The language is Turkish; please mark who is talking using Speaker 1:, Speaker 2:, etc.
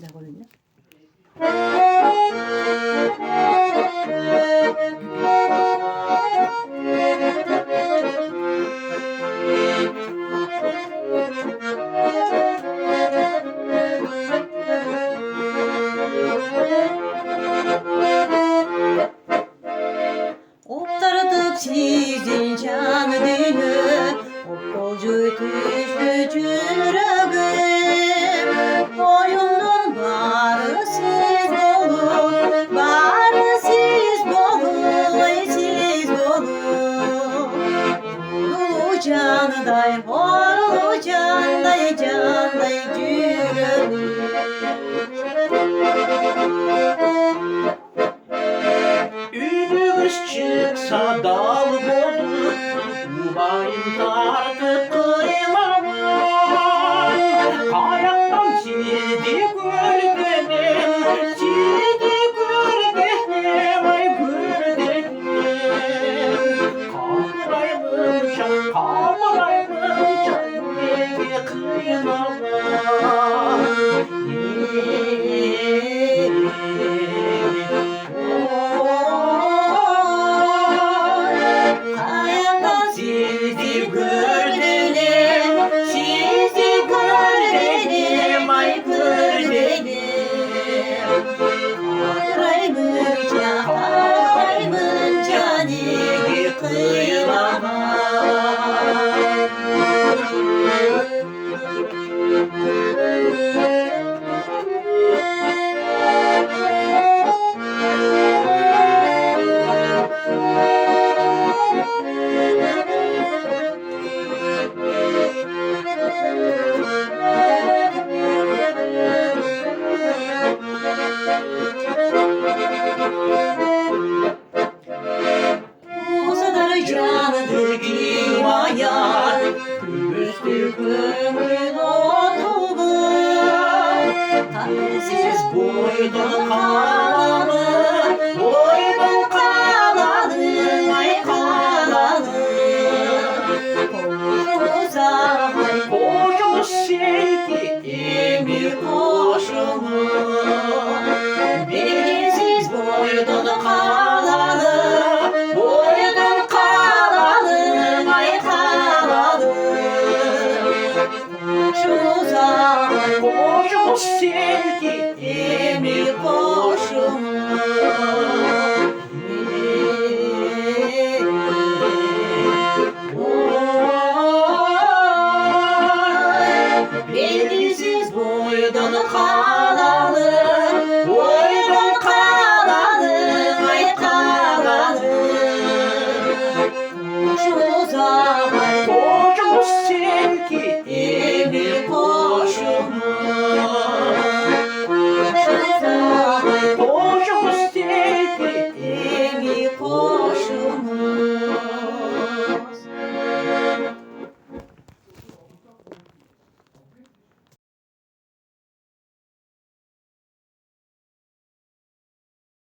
Speaker 1: 되거든요. Optaradık sizin canını, opolcu düştü çürüğüm. Boyunun barı siz olun, barı siz olun, siz olun. Ulu canday, ulu canday, canday cürüğüm.
Speaker 2: Ünümüz çıksa dal bodur, Ubayım tartı kıymaman. Ayaktan sildi güldenim, sildi güldenim, ay güldenim. Kavraymış, kavraymış, neye kıymaman.
Speaker 1: Sizi gördüm, sizi gördüm, ay gördüm. Kavraymış canı kıyamam. Canıdır giymaya, üstü kömrün otuğu. Taksiz boydun kalanı, boydun kalanı, ay kalanı. Koşumuza,
Speaker 2: Koşumuz sevgi,
Speaker 1: emir koşumu. Belirsiz boydun kalanı, boydun kalanı, ay kalanı. Koşumuza,
Speaker 2: koşumuz sevgi,
Speaker 1: emir koşumu. Belirsiz boydun kalanı,